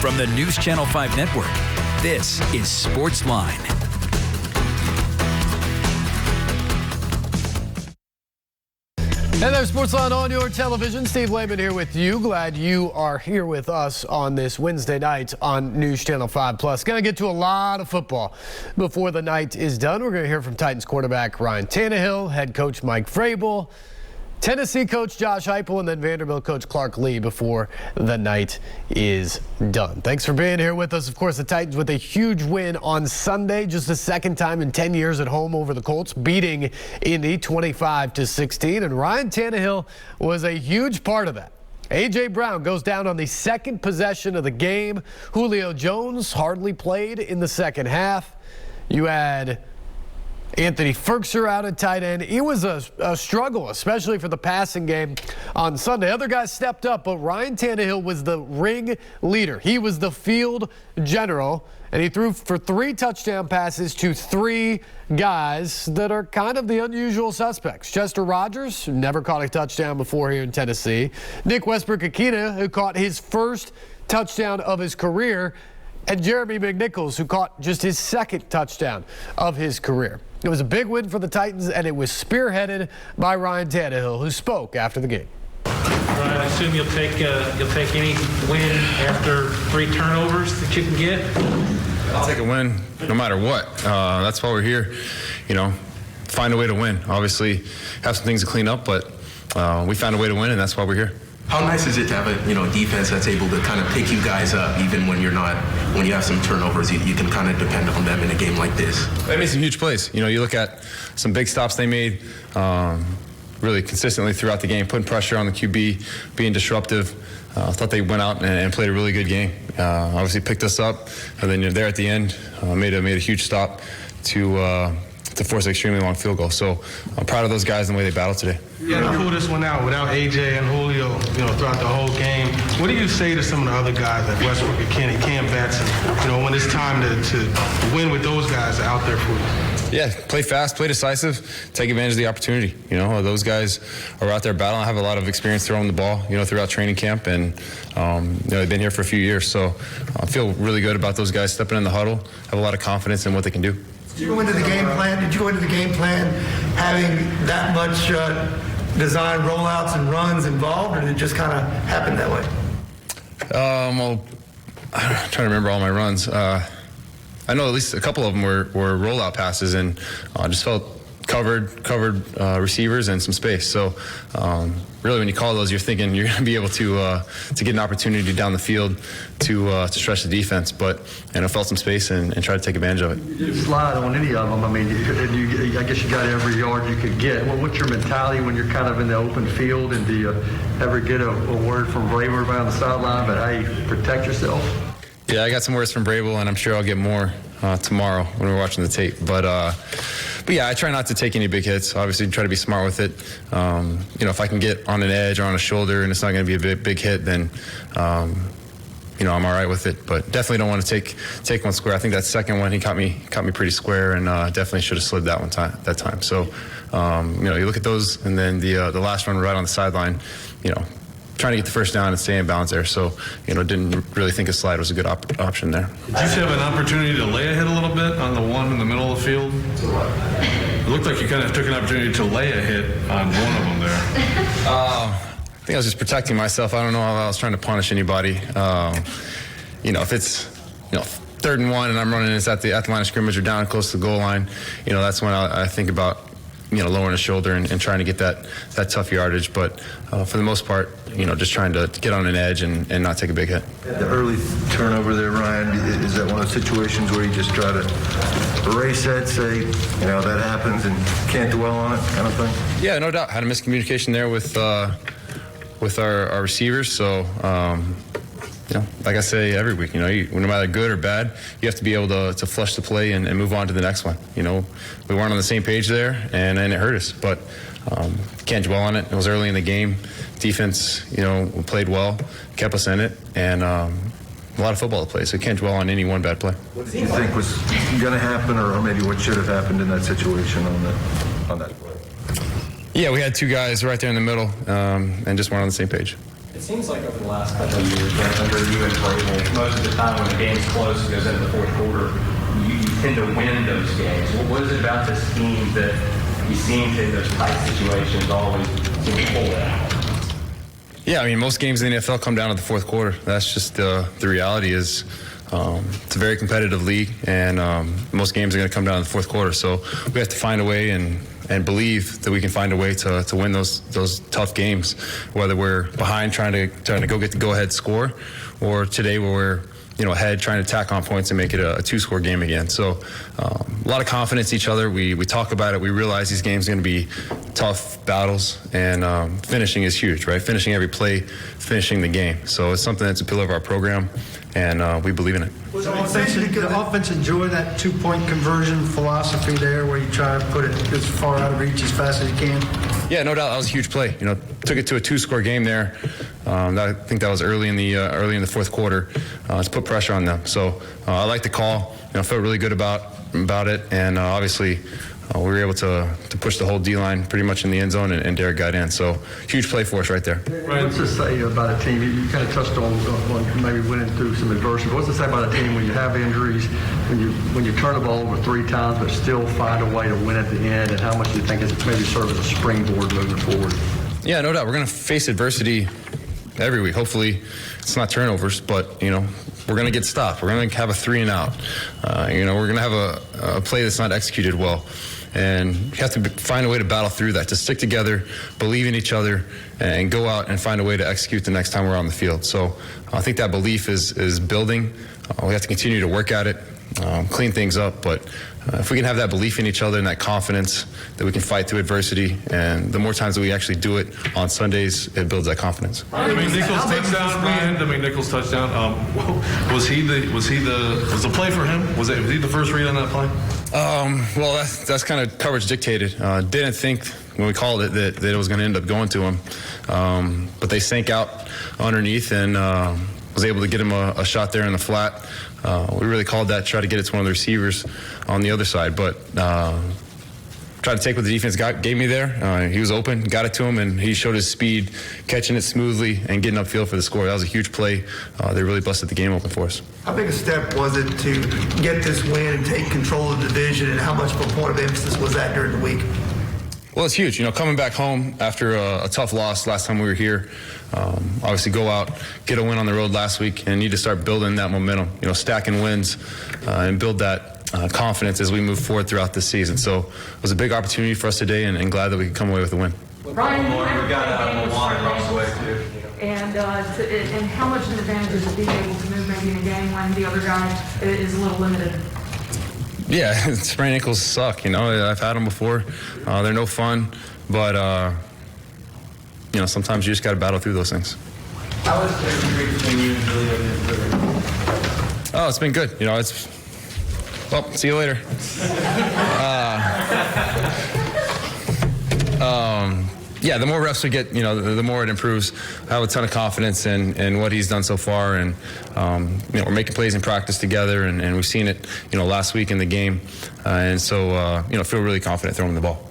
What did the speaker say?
From the News Channel 5 Network, this is SportsLine. Hey there, SportsLine on your television. Steve Layman here with you. Glad you are here with us on this Wednesday night on News Channel 5 Plus. Going to get to a lot of football before the night is done. We're going to hear from Titans quarterback Ryan Tannehill, head coach Mike Vrabel, Tennessee coach Josh Heupel, and then Vanderbilt coach Clark Lee before the night is done. Thanks for being here with us. Of course, the Titans with a huge win on Sunday, just the second time in 10 years at home over the Colts, beating Indy 25-16. And Ryan Tannehill was a huge part of that. A.J. Brown goes down on the second possession of the game. Julio Jones hardly played in the second half. You had Anthony Ferkser out at tight end. It was a struggle, especially for the passing game on Sunday. Other guys stepped up, but Ryan Tannehill was the ring leader. He was the field general, and he threw for 3 touchdown passes to 3 guys that are kind of the unusual suspects. Chester Rogers, who never caught a touchdown before here in Tennessee. Nick Westbrook-Akina, who caught his first touchdown of his career. And Jeremy McNichols, who caught just his second touchdown of his career. It was a big win for the Titans, and it was spearheaded by Ryan Tannehill, who spoke after the game. Ryan, I assume you'll take any win after 3 turnovers that you can get? I'll take a win no matter what. That's why we're here. You know, find a way to win. Obviously, have some things to clean up, but we found a way to win, and that's why we're here. How nice is it to have a defense that's able to kind of pick you guys up even when you have some turnovers, you can kind of depend on them in a game like this? They made some huge plays. You know, you look at some big stops they made really consistently throughout the game, putting pressure on the QB, being disruptive. I thought they went out and played a really good game. Obviously picked us up, and then there at the end made a huge stop to force an extremely long field goal. So I'm proud of those guys and the way they battled today. Yeah, to pull this one out without AJ and Julio, throughout the whole game. What do you say to some of the other guys like Westbrook and Kenny, Cam Batson, when it's time to win with those guys out there for you? Yeah, play fast, play decisive, take advantage of the opportunity. Those guys are out there battling. I have a lot of experience throwing the ball, throughout training camp, and they've been here for a few years. So I feel really good about those guys stepping in the huddle. Have a lot of confidence in what they can do. Did you go into the game plan having that much design rollouts and runs involved, or did it just kind of happen that way? Well, I'm trying to remember all my runs. I know at least a couple of them were rollout passes, and just felt covered receivers and some space. So really, when you call those, you're thinking you're going to be able to get an opportunity down the field to stretch the defense. But felt some space and try to take advantage of it. You didn't slide on any of them. I mean, I guess you got every yard you could get. Well, what's your mentality when you're kind of in the open field, and do you ever get a word from Vrabel around the sideline about how you protect yourself? Yeah, I got some words from Vrabel, and I'm sure I'll get more tomorrow when we're watching the tape. But yeah, I try not to take any big hits. Obviously, try to be smart with it. If I can get on an edge or on a shoulder and it's not going to be a big hit, then I'm all right with it. But definitely don't want to take one square. I think that second one he caught me pretty square, and definitely should have slid that time. So you look at those, and then the last one right on the sideline, trying to get the first down and stay in bounds there. So, didn't really think a slide was a good option there. Did you have an opportunity to lay ahead a little bit on the one in the middle of the field? It looked like you kind of took an opportunity to lay a hit on one of them there. I think I was just protecting myself. I don't know if I was trying to punish anybody. If it's, 3rd and 1 and I'm running this at the line of scrimmage or down close to the goal line, that's when I think about lowering the shoulder and trying to get that tough yardage. But for the most part, just trying to get on an edge and not take a big hit. The early turnover there, Ryan, is that one of the situations where you just try to erase that, say, that happens and can't dwell on it kind of thing? Yeah, no doubt. Had a miscommunication there with our receivers. So, like I say every week, no matter good or bad, you have to be able to flush the play and move on to the next one. We weren't on the same page there, and it hurt us. But can't dwell on it. It was early in the game. Defense, played well, kept us in it, and a lot of football to play. So can't dwell on any one bad play. What do you think was going to happen, or maybe what should have happened in that situation on that play? Yeah, we had 2 guys right there in the middle, and just weren't on the same page. It seems like over the last couple of years, under you and Vrabel, most of the time when the game's close and goes into the fourth quarter, you tend to win those games. What is it about this team that you seem to, in those tight situations, always seem to pull it out? Yeah, I mean, most games in the NFL come down to the fourth quarter. That's just the reality is it's a very competitive league, and most games are going to come down to the fourth quarter. So we have to find a way and believe that we can find a way to win those tough games, whether we're behind trying to go get the go-ahead score, or today where we're ahead trying to tack on points and make it a two-score game again. So a lot of confidence in each other. We talk about it. We realize these games are going to be tough battles, and finishing is huge, right? Finishing every play, finishing the game. So it's something that's a pillar of our program, and we believe in it. So the offense enjoy that two-point conversion philosophy there, where you try to put it as far out of reach as fast as you can? Yeah, no doubt. That was a huge play. Took it to a two-score game there. I think that was early in the fourth quarter to put pressure on them. So I like the call. I felt really good about it, and obviously we were able to push the whole D-line pretty much in the end zone, and Derek got in. So huge play for us right there. What's it say about a team? You kind of touched on maybe winning through some adversity. What's it say about a team when you have injuries, when you turn the ball over 3 times but still find a way to win at the end, and how much do you think it's maybe serve as a springboard moving forward? Yeah, no doubt. We're going to face adversity every week. Hopefully it's not turnovers, but we're going to get stopped. We're going to have a 3-and-out. We're going to have a play that's not executed well. And you have to find a way to battle through that, to stick together, believe in each other, and go out and find a way to execute the next time we're on the field. So I think that belief is building. We have to continue to work at it, clean things up, but if we can have that belief in each other and that confidence that we can fight through adversity, and the more times that we actually do it on Sundays, it builds that confidence. Nichols touchdown, Ryan. Nichols touchdown. Was the play for him? Was he the first read on that play? Well, that's kind of coverage dictated. Didn't think when we called it that it was going to end up going to him, but they sank out underneath and was able to get him a shot there in the flat. We really called that, try to get it to one of the receivers on the other side, but tried to take what the defense gave me there. He was open, got it to him, and he showed his speed, catching it smoothly and getting upfield for the score. That was a huge play. They really busted the game open for us. How big a step was it to get this win and take control of the division, and how much of a point of emphasis was that during the week? Well, it's huge. Coming back home after a tough loss last time we were here, obviously go out, get a win on the road last week, and need to start building that momentum, stacking wins and build that confidence as we move forward throughout this season. So it was a big opportunity for us today, and glad that we could come away with a win. Ryan, we got Milwaukee across the way too. And how much of an advantage is it being able to move maybe in a game when the other guy is a little limited? Yeah, sprained ankles suck. I've had them before. They're no fun, but sometimes you just got to battle through those things. How is the chemistry between you and Julio? Oh, it's been good. Well, see you later. Yeah, the more reps we get, the more it improves. I have a ton of confidence in what he's done so far, and we're making plays in practice together, and we've seen it, last week in the game, and so feel really confident throwing the ball.